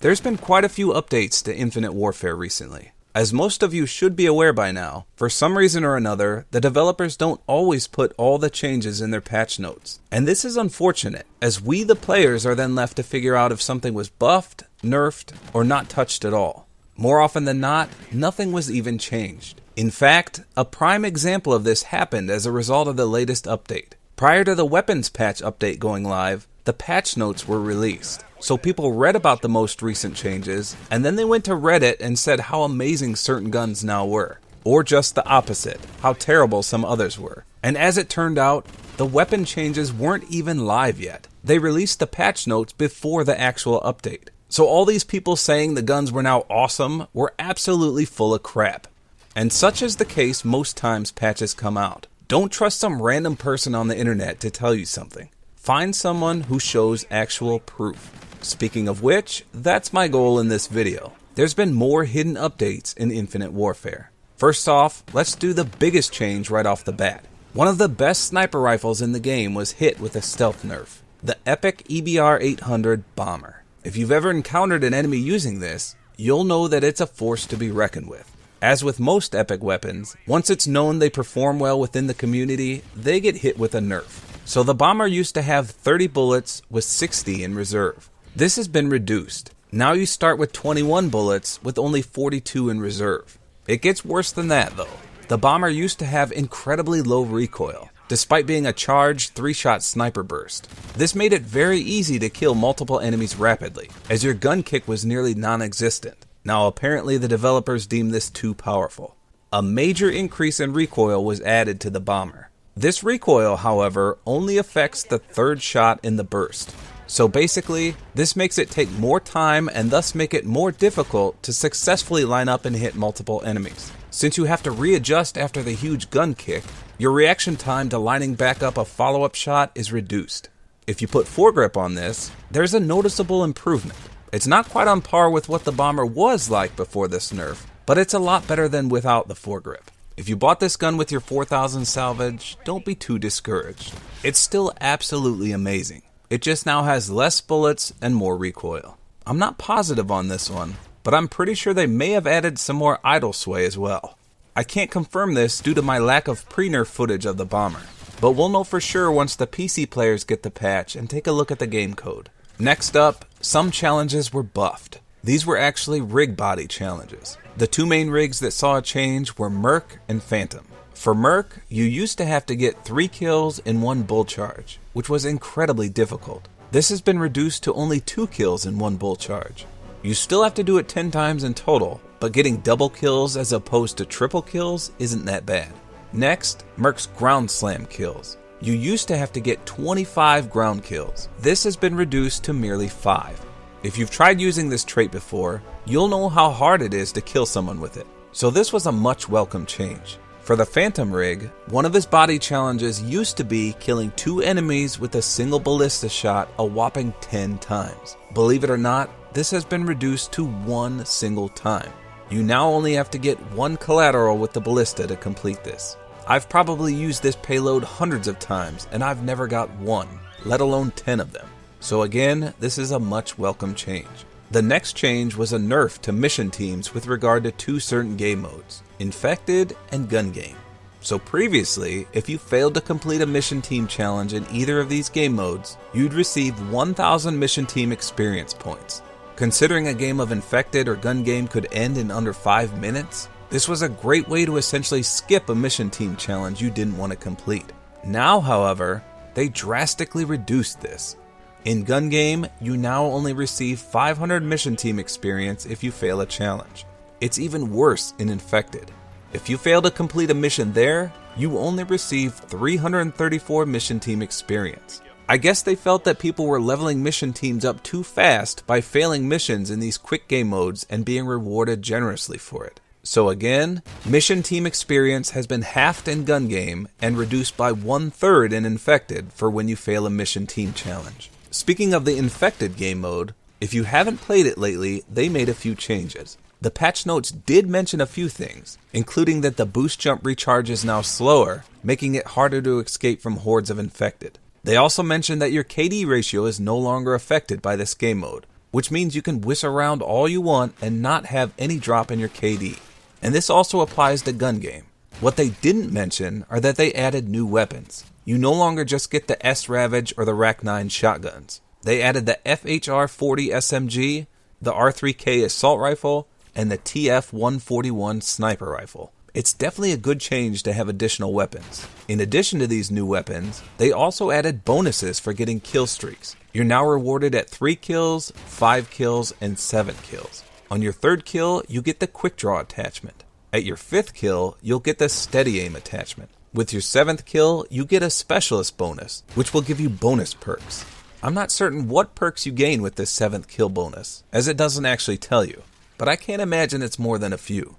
There's been quite a few updates to Infinite Warfare recently. As most of you should be aware by now, for some reason or another, the developers don't always put all the changes in their patch notes. And this is unfortunate, as we the players are then left to figure out if something was buffed, nerfed, or not touched at all. More often than not, nothing was even changed. In fact, a prime example of this happened as a result of the latest update. Prior to the weapons patch update going live, the patch notes were released. So people read about the most recent changes, and then they went to Reddit and said how amazing certain guns now were. Or just the opposite, how terrible some others were. And as it turned out, the weapon changes weren't even live yet. They released the patch notes before the actual update. So all these people saying the guns were now awesome were absolutely full of crap. And such is the case most times patches come out. Don't trust some random person on the internet to tell you something. Find someone who shows actual proof. Speaking of which, that's my goal in this video. There's been more hidden updates in Infinite Warfare. First off, let's do the biggest change right off the bat. One of the best sniper rifles in the game was hit with a stealth nerf, the epic EBR 800 Bomber. If you've ever encountered an enemy using this, you'll know that it's a force to be reckoned with. As with most epic weapons, once it's known they perform well within the community, they get hit with a nerf. So the Bomber used to have 30 bullets with 60 in reserve. This has been reduced. Now you start with 21 bullets with only 42 in reserve. It gets worse than that though. The Bomber used to have incredibly low recoil, despite being a charged 3-shot sniper burst. This made it very easy to kill multiple enemies rapidly, as your gun kick was nearly non-existent. Now apparently the developers deemed this too powerful. A major increase in recoil was added to the Bomber. This recoil, however, only affects the third shot in the burst. So basically, this makes it take more time and thus make it more difficult to successfully line up and hit multiple enemies. Since you have to readjust after the huge gun kick, your reaction time to lining back up a follow-up shot is reduced. If you put foregrip on this, there's a noticeable improvement. It's not quite on par with what the Bomber was like before this nerf, but it's a lot better than without the foregrip. If you bought this gun with your 4000 salvage, don't be too discouraged. It's still absolutely amazing. It just now has less bullets and more recoil. I'm not positive on this one, but I'm pretty sure they may have added some more idle sway as well. I can't confirm this due to my lack of pre-nerf footage of the Bomber, but we'll know for sure once the PC players get the patch and take a look at the game code. Next up, some challenges were buffed. These were actually rig body challenges. The two main rigs that saw a change were Merc and Phantom. For Merc, you used to have to get 3 kills in 1 bull charge, which was incredibly difficult. This has been reduced to only 2 kills in 1 bull charge. You still have to do it 10 times in total, but getting double kills as opposed to triple kills isn't that bad. Next, Merc's ground slam kills. You used to have to get 25 ground kills. This has been reduced to merely 5. If you've tried using this trait before, you'll know how hard it is to kill someone with it. So this was a much welcome change. For the Phantom rig, one of his body challenges used to be killing 2 enemies with a single ballista shot a whopping 10 times. Believe it or not, this has been reduced to 1 single time. You now only have to get 1 collateral with the ballista to complete this. I've probably used this payload hundreds of times and I've never got 1, let alone 10 of them. So again, this is a much welcome change. The next change was a nerf to mission teams with regard to 2 certain game modes, Infected and Gun Game. So previously, if you failed to complete a mission team challenge in either of these game modes, you'd receive 1000 mission team experience points. Considering a game of Infected or Gun Game could end in under 5 minutes, this was a great way to essentially skip a mission team challenge you didn't want to complete. Now, however, they drastically reduced this. In Gun Game, you now only receive 500 mission team experience if you fail a challenge. It's even worse in Infected. If you fail to complete a mission there, you only receive 334 mission team experience. I guess they felt that people were leveling mission teams up too fast by failing missions in these quick game modes and being rewarded generously for it. So again, mission team experience has been halved in Gun Game and reduced by 1/3 in Infected for when you fail a mission team challenge. Speaking of the Infected game mode, if you haven't played it lately, they made a few changes. The patch notes did mention a few things, including that the boost jump recharge is now slower, making it harder to escape from hordes of Infected. They also mentioned that your KD ratio is no longer affected by this game mode. which means you can whisk around all you want and not have any drop in your KD. And this also applies to gun game. What they didn't mention are that they added new weapons. You no longer just get the S-Ravage or the Rack-9 shotguns. They added the FHR-40 SMG, the R3K assault rifle, and the TF-141 sniper rifle. It's definitely a good change to have additional weapons. In addition to these new weapons, they also added bonuses for getting kill streaks. You're now rewarded at 3 kills, 5 kills, and 7 kills. On your 3rd kill, you get the quick draw attachment. At your 5th kill, you'll get the steady aim attachment. With your 7th kill, you get a specialist bonus, which will give you bonus perks. I'm not certain what perks you gain with this 7th kill bonus, as it doesn't actually tell you, but I can't imagine it's more than a few.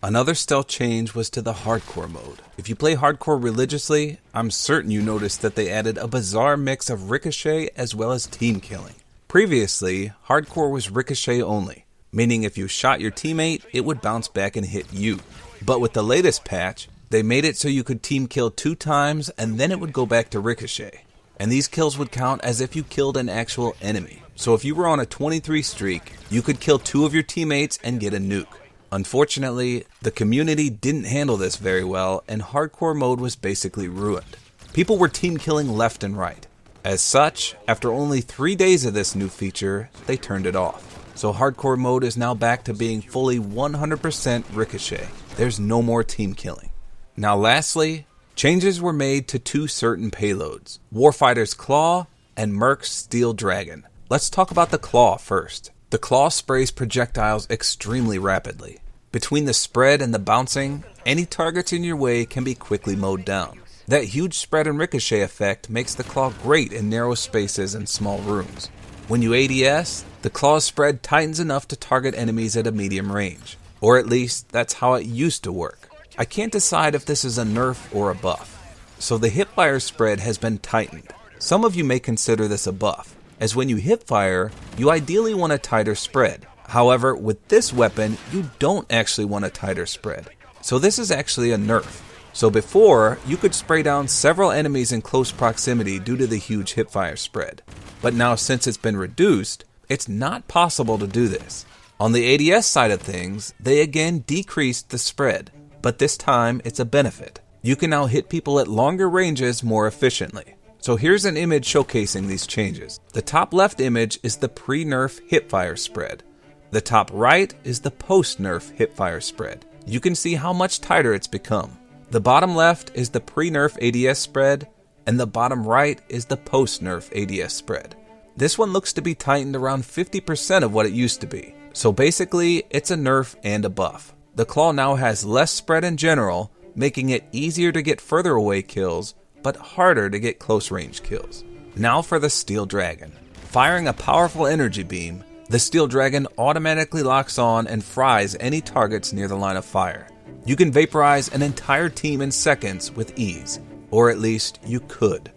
Another stealth change was to the hardcore mode. If you play hardcore religiously, I'm certain you noticed that they added a bizarre mix of ricochet as well as team killing. Previously, hardcore was ricochet only, meaning if you shot your teammate, it would bounce back and hit you. But with the latest patch, they made it so you could team kill 2 times and then it would go back to ricochet. And these kills would count as if you killed an actual enemy. So if you were on a 23 streak, you could kill 2 of your teammates and get a nuke. Unfortunately, the community didn't handle this very well and hardcore mode was basically ruined. People were team killing left and right. As such, after only 3 days of this new feature, they turned it off. So hardcore mode is now back to being fully 100% ricochet. There's no more team killing. Now lastly, changes were made to 2 certain payloads, Warfighter's Claw and Merc's Steel Dragon. Let's talk about the Claw first. The Claw sprays projectiles extremely rapidly. Between the spread and the bouncing, any targets in your way can be quickly mowed down. That huge spread and ricochet effect makes the Claw great in narrow spaces and small rooms. When you ADS, the Claw's spread tightens enough to target enemies at a medium range. Or at least, that's how it used to work. I can't decide if this is a nerf or a buff. So the hipfire spread has been tightened. Some of you may consider this a buff, as when you hipfire, you ideally want a tighter spread. However, with this weapon, you don't actually want a tighter spread. So this is actually a nerf. So before, you could spray down several enemies in close proximity due to the huge hipfire spread. But now since it's been reduced, it's not possible to do this. On the ADS side of things, they again decreased the spread, but this time it's a benefit. You can now hit people at longer ranges more efficiently. So here's an image showcasing these changes. The top left image is the pre-nerf hipfire spread. The top right is the post-nerf hipfire spread. You can see how much tighter it's become. The bottom left is the pre-nerf ADS spread, and the bottom right is the post-nerf ADS spread. This one looks to be tightened around 50% of what it used to be. So basically, it's a nerf and a buff. The Claw now has less spread in general, making it easier to get further away kills, but harder to get close range kills. Now for the Steel Dragon. Firing a powerful energy beam, the Steel Dragon automatically locks on and fries any targets near the line of fire. You can vaporize an entire team in seconds with ease, or at least you could.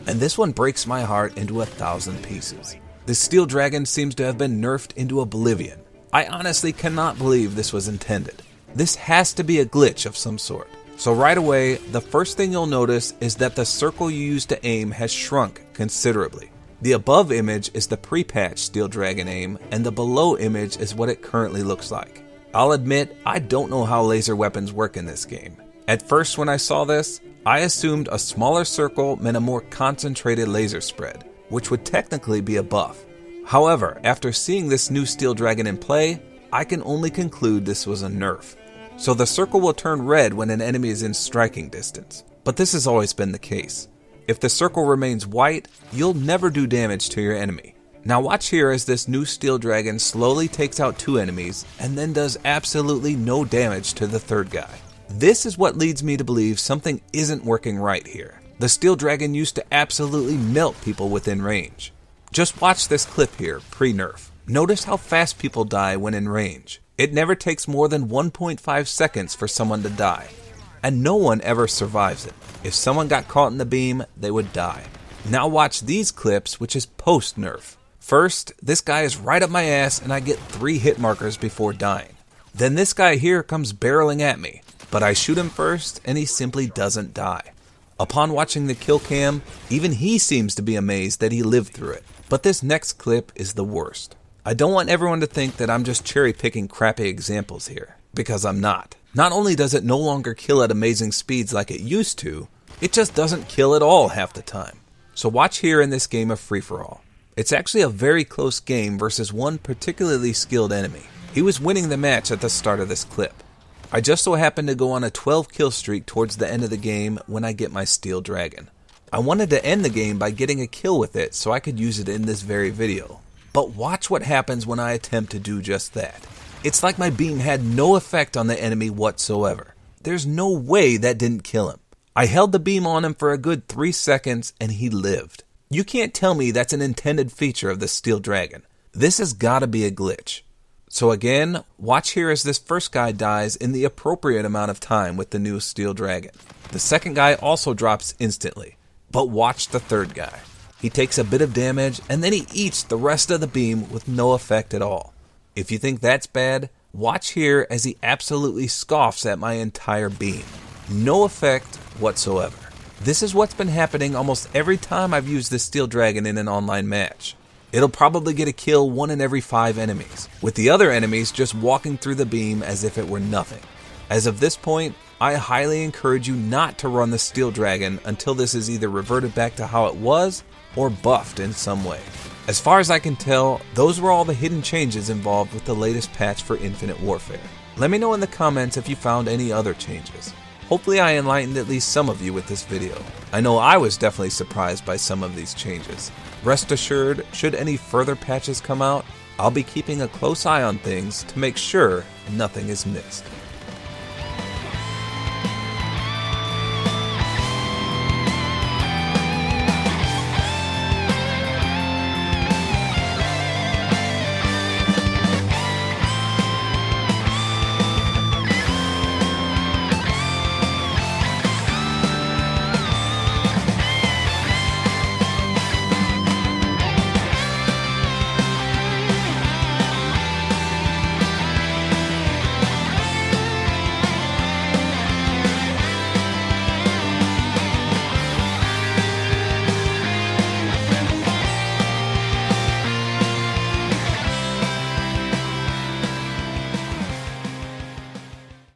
And this one breaks my heart into 1,000 pieces. The Steel Dragon seems to have been nerfed into oblivion. I honestly cannot believe this was intended. This has to be a glitch of some sort. So right away, the first thing you'll notice is that the circle you use to aim has shrunk considerably. The above image is the pre-patch Steel Dragon aim, and the below image is what it currently looks like. I'll admit, I don't know how laser weapons work in this game. At first when I saw this, I assumed a smaller circle meant a more concentrated laser spread, which would technically be a buff. However, after seeing this new Steel Dragon in play, I can only conclude this was a nerf. So the circle will turn red when an enemy is in striking distance, but this has always been the case. If the circle remains white, you'll never do damage to your enemy. Now watch here as this new Steel Dragon slowly takes out 2 enemies and then does absolutely no damage to the 3rd guy. This is what leads me to believe something isn't working right here. The Steel Dragon used to absolutely melt people within range. Just watch this clip here, pre-nerf. Notice how fast people die when in range. It never takes more than 1.5 seconds for someone to die. And no one ever survives it. If someone got caught in the beam, they would die. Now watch these clips, which is post-nerf. First, this guy is right up my ass and I get 3 hit markers before dying. Then this guy here comes barreling at me, but I shoot him first and he simply doesn't die. Upon watching the kill cam, even he seems to be amazed that he lived through it. But this next clip is the worst. I don't want everyone to think that I'm just cherry picking crappy examples here, because I'm not. Not only does it no longer kill at amazing speeds like it used to, it just doesn't kill at all half the time. So watch here in this game of free-for-all. It's actually a very close game versus one particularly skilled enemy. He was winning the match at the start of this clip. I just so happened to go on a 12 kill streak towards the end of the game when I get my steel dragon. I wanted to end the game by getting a kill with it so I could use it in this very video. But watch what happens when I attempt to do just that. It's like my beam had no effect on the enemy whatsoever. There's no way that didn't kill him. I held the beam on him for a good 3 seconds and he lived. You can't tell me that's an intended feature of the steel dragon. This has gotta be a glitch. So again, watch here as this first guy dies in the appropriate amount of time with the new steel dragon. The second guy also drops instantly. But watch the third guy. He takes a bit of damage and then he eats the rest of the beam with no effect at all. If you think that's bad, watch here as he absolutely scoffs at my entire beam. No effect whatsoever. This is what's been happening almost every time I've used this steel dragon in an online match. It'll probably get a kill 1 in every 5 enemies, with the other enemies just walking through the beam as if it were nothing. As of this point, I highly encourage you not to run the steel dragon until this is either reverted back to how it was or buffed in some way. As far as I can tell, those were all the hidden changes involved with the latest patch for Infinite Warfare. Let me know in the comments if you found any other changes. Hopefully I enlightened at least some of you with this video. I know I was definitely surprised by some of these changes. Rest assured, should any further patches come out, I'll be keeping a close eye on things to make sure nothing is missed.